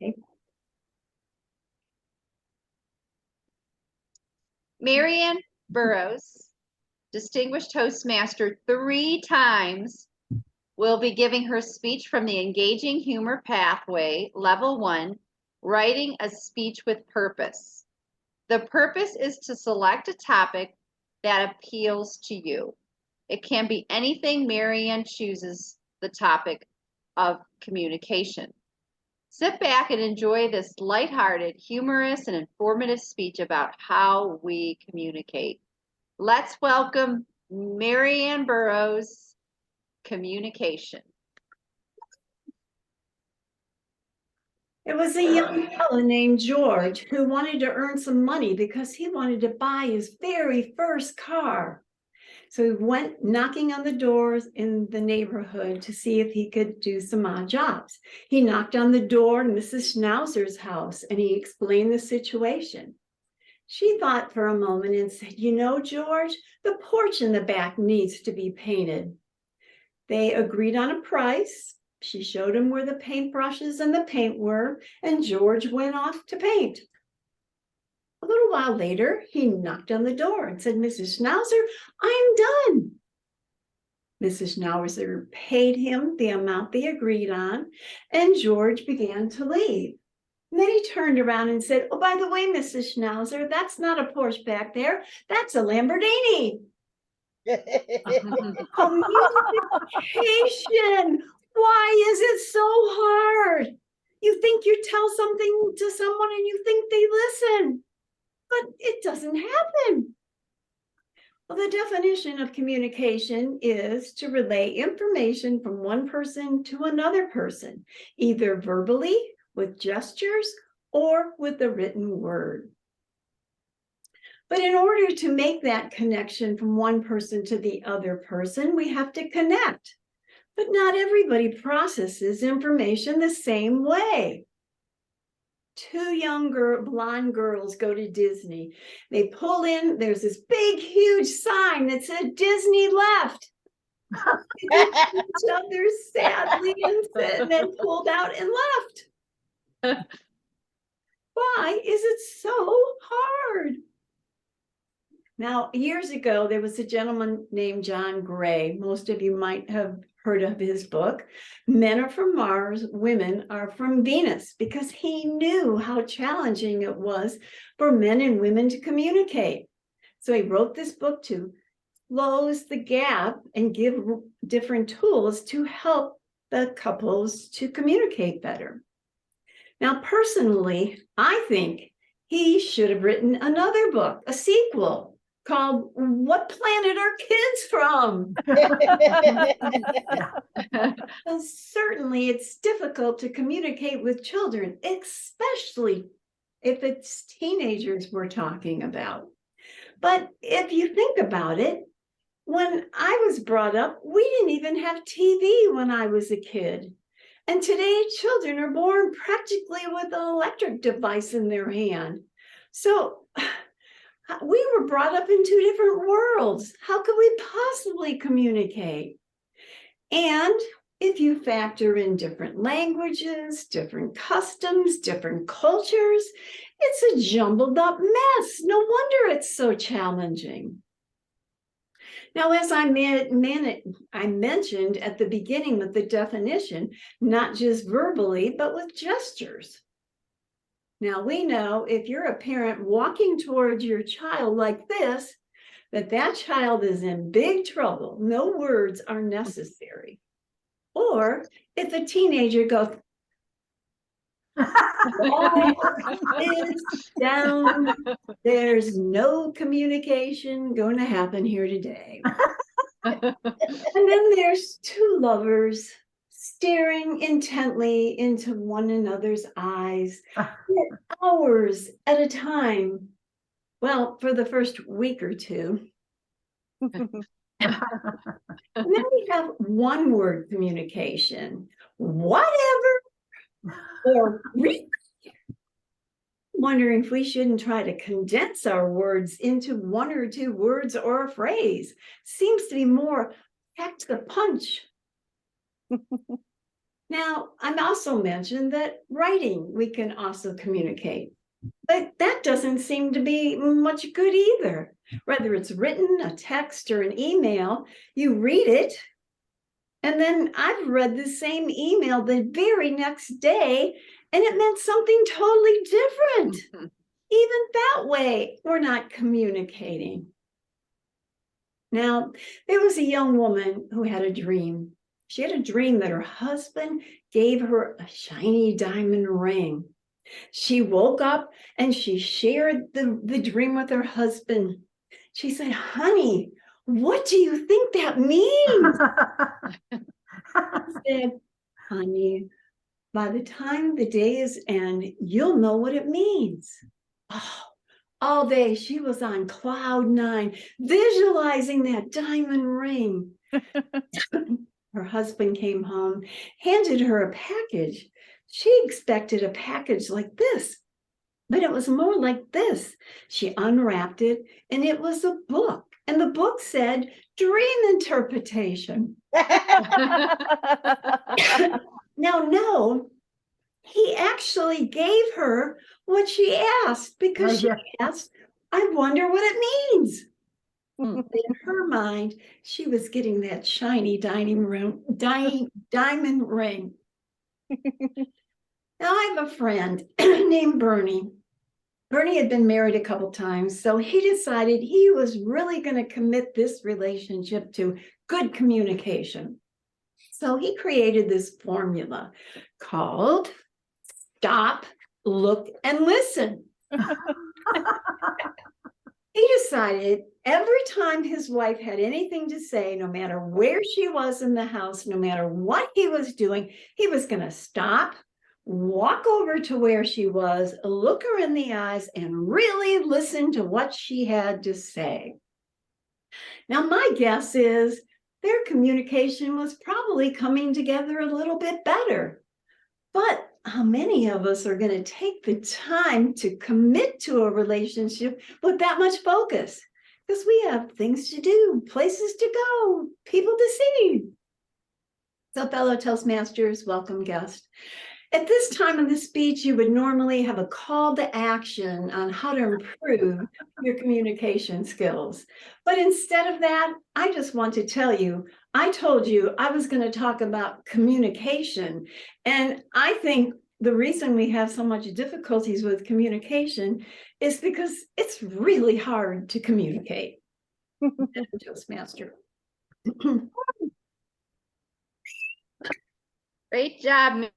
Okay. Marianne Burroughs, distinguished Toastmaster 3 times, will be giving her speech from the Engaging Humor Pathway, Level 1, Writing a Speech with Purpose. The purpose is to select a topic that appeals to you. It can be anything. Marianne chooses the topic of communication. Sit back and enjoy this lighthearted, humorous, and informative speech about how we communicate. Let's welcome Marianne Burroughs, Communication. It was a young fellow named George who wanted to earn some money because he wanted to buy his very first car. So he went knocking on the doors in the neighborhood to see if he could do some odd jobs. He knocked on the door in Mrs. Schnauzer's house and he explained the situation. She thought for a moment and said, "You know, George, the porch in the back needs to be painted." They agreed on a price. She showed him where the paintbrushes and the paint were, and George went off to paint. A little while later, he knocked on the door and said, "Mrs. Schnauzer, I'm done." Mrs. Schnauzer paid him the amount they agreed on, and George began to leave. And then he turned around and said, "Oh, by the way, Mrs. Schnauzer, that's not a Porsche back there. That's a Lamborghini." Communication. Why is it so hard? You think you tell something to someone and you think they listen, but it doesn't happen. Well, the definition of communication is to relay information from one person to another person, either verbally, with gestures, or with the written word. But in order to make that connection from one person to the other person, we have to connect. But not everybody processes information the same way. Two young blonde girls go to Disney. They pull in, there's this big, huge sign that said Disney left. They looked at each other sadly and then pulled out and left. Why is it so hard? Now, years ago, there was a gentleman named John Gray. Most of you might have heard of his book, Men Are From Mars, Women Are From Venus, because he knew how challenging it was for men and women to communicate. So he wrote this book to close the gap and give different tools to help the couples to communicate better. Now, personally, I think he should have written another book, a sequel, called "What Planet Are Kids From?" Well, certainly it's difficult to communicate with children, especially if it's teenagers we're talking about. But if you think about it, when I was brought up, we didn't even have TV when I was a kid. And today, children are born practically with an electric device in their hand. So we were brought up in two different worlds. How could we possibly communicate? And if you factor in different languages, different customs, different cultures, it's a jumbled up mess. No wonder it's so challenging. Now, as I mentioned at the beginning with the definition, not just verbally, but with gestures. Now, we know if you're a parent walking towards your child like this, that child is in big trouble. No words are necessary. Or if a teenager goes, "All is down, there's no communication going to happen here today." And then there's two lovers staring intently into one another's eyes for hours at a time. Well, for the first week or two. And then we have one word communication, whatever, or wondering if we shouldn't try to condense our words into one or two words or a phrase. Seems to be more packed the punch. Now, I'm also mentioned that writing, we can also communicate. But that doesn't seem to be much good either. Whether it's written, a text, or an email, you read it, and then I've read the same email the very next day, and it meant something totally different. Even that way, we're not communicating. Now, there was a young woman who had a dream. She had a dream that her husband gave her a shiny diamond ring. She woke up and she shared the dream with her husband. She said, "Honey, what do you think that means?" He said, "Honey, by the time the day is end, you'll know what it means." Oh, all day she was on cloud 9, visualizing that diamond ring. Her husband came home, handed her a package. She expected a package like this, but it was more like this. She unwrapped it, and it was a book. And the book said, "Dream interpretation." Now, no, he actually gave her what she asked, because she asked, "I wonder what it means." In her mind, she was getting that shiny diamond ring. Now, I have a friend named Bernie. Bernie had been married a couple times, so he decided he was really going to commit this relationship to good communication. So he created this formula called stop, look, and listen. He decided every time his wife had anything to say, no matter where she was in the house, no matter what he was doing, he was going to stop, walk over to where she was, look her in the eyes, and really listen to what she had to say. Now, my guess is their communication was probably coming together a little bit better. But how many of us are going to take the time to commit to a relationship with that much focus? Because we have things to do, places to go, people to see. So, fellow Toastmasters, welcome guest. At this time in the speech, you would normally have a call to action on how to improve your communication skills. But instead of that, I just want to tell you, I told you I was going to talk about communication. And I think the reason we have so much difficulties with communication is because it's really hard to communicate. Toastmaster. Great job, Mary.